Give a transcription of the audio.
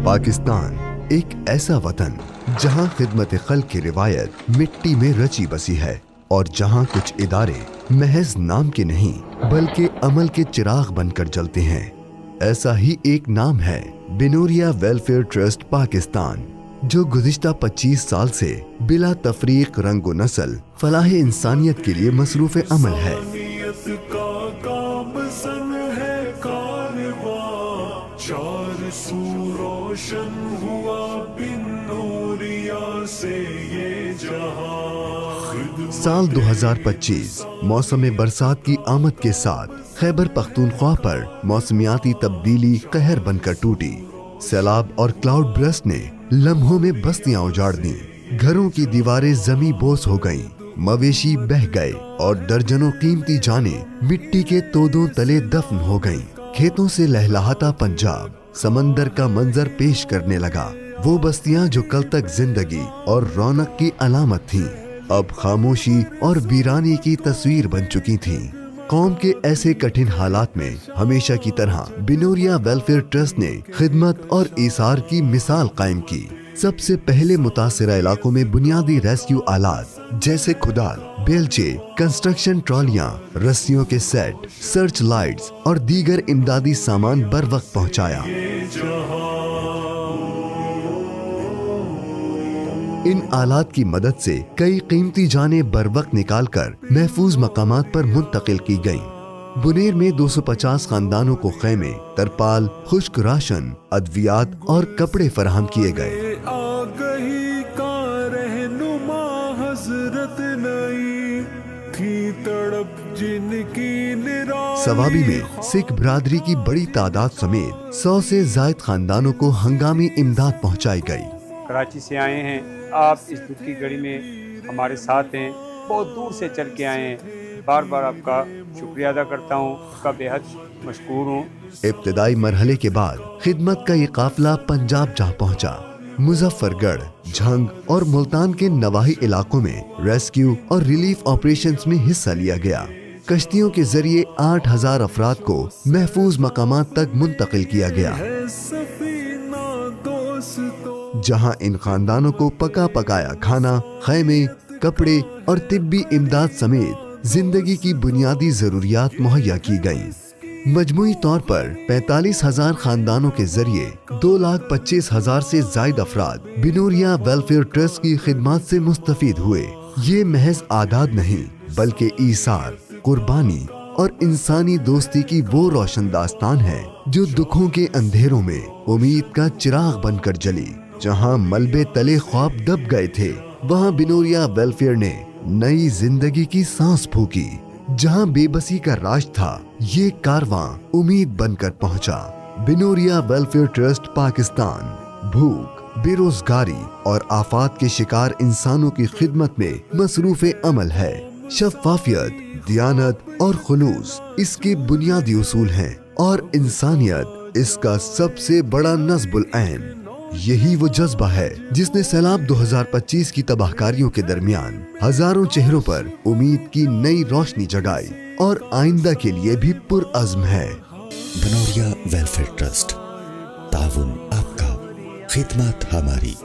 पाकिस्तान एक ऐसा वतन जहां खिदमत खल्क की रिवायत मिट्टी में रची बसी है और जहां कुछ इदारे महज नाम के नहीं बल्कि अमल के चिराग बनकर जलते हैं। ऐसा ही एक नाम है बिनूरिया वेलफेयर ट्रस्ट पाकिस्तान, जो गुज़िश्ता 25 साल से बिला तफरीक रंग व नस्ल फलाह इंसानियत के लिए मसरूफ़ अमल है। रोशन हुआ बिनूरिया से ये जहां। साल 2025 मौसम बरसात की आमद के साथ खैबर पख्तूनख्वा पर मौसमियाती तब्दीली कहर बनकर टूटी। सैलाब और क्लाउड ब्रस्ट ने लम्हों में बस्तियां उजाड़ दी, घरों की दीवारें जमी बोस हो गईं, मवेशी बह गए और दर्जनों कीमती जानें मिट्टी के तोदों तले दफन हो गईं। खेतों से लहलहाता पंजाब समंदर का मंजर पेश करने लगा। वो बस्तियां जो कल तक जिंदगी और रौनक की अलामत थीं, अब खामोशी और वीरानी की तस्वीर बन चुकी थीं। कौम के ऐसे कठिन हालात में हमेशा की तरह बिनूरिया वेलफेयर ट्रस्ट ने खिदमत और ईसार की मिसाल कायम की। सबसे पहले मुतासिरा इलाकों में बुनियादी रेस्क्यू आलात जैसे खुदाल, बेलचे, कंस्ट्रक्शन ट्रॉलियां, रस्सियों के सेट, सर्च लाइट्स और दीगर इमदादी सामान बर वक्त पहुंचाया। इन आलात की मदद से कई कीमती जानें बर वक्त निकालकर महफूज मकामात पर मुंतकिल की गईं। बुनेर में 250 खानदानों को खेमे, तरपाल, खुश्क राशन, अद्वियात और कपड़े फराहम किए गए। सवाबी में सिख बिरादरी की बड़ी तादाद समेत 100 से जायद खानदानों को हंगामी इमदाद पहुंचाई गई। कराची से आए हैं, आप इस दुख की घड़ी में हमारे साथ हैं, बहुत दूर से चल के आए हैं। बार बार आपका शुक्रिया अदा करता हूँ, आपका बेहद मशकूर हूँ। इब्तिदाई मरहले के बाद खिदमत का ये काफिला पंजाब जा पहुंचा। मुजफ्फरगढ़, झंग और मुल्तान के नवाही इलाकों में रेस्क्यू और रिलीफ ऑपरेशंस में हिस्सा लिया गया। कश्तियों के जरिए 8000 अफराद को महफूज मकामात तक मुंतकिल किया गया, जहां इन खानदानों को पका पकाया खाना, खैमे, कपड़े और तिब्बी इमदाद समेत जिंदगी की बुनियादी जरूरियात मुहैया की गईं। मजमूई तौर पर 45,000 खानदानों के जरिए 2,25,000 से जायद अफराद बिनूरिया वेलफेयर ट्रस्ट की खिदमत से मुस्तफीद हुए। ये महज आदाद नहीं बल्कि ईसार, कुर्बानी और इंसानी दोस्ती की वो रोशन दास्तान है जो दुखों के अंधेरों में उम्मीद का चिराग बनकर जली। जहां मलबे तले ख्वाब दब गए थे, वहां बिनूरिया वेलफेयर ने नई जिंदगी की सांस फूकी। जहां बेबसी का राज था, ये कारवां उम्मीद बनकर पहुंचा। बिनूरिया वेलफेयर ट्रस्ट पाकिस्तान भूख, बेरोजगारी और आफात के शिकार इंसानों की खिदमत में मसरूफ अमल है। शफ़ाफियत, दियानत और खुलूस इसके बुनियादी उसूल हैं और इंसानियत इसका सबसे बड़ा नस्बुल ऐन। यही वो जज्बा है जिसने सैलाब 2025 की तबाहकारियों के दरमियान हजारों चेहरों पर उम्मीद की नई रोशनी जगाई और आइंदा के लिए भी पुरअज़्म है। बिनूरिया वेलफेयर ट्रस्ट, ताउन आपका, खिदमत हमारी।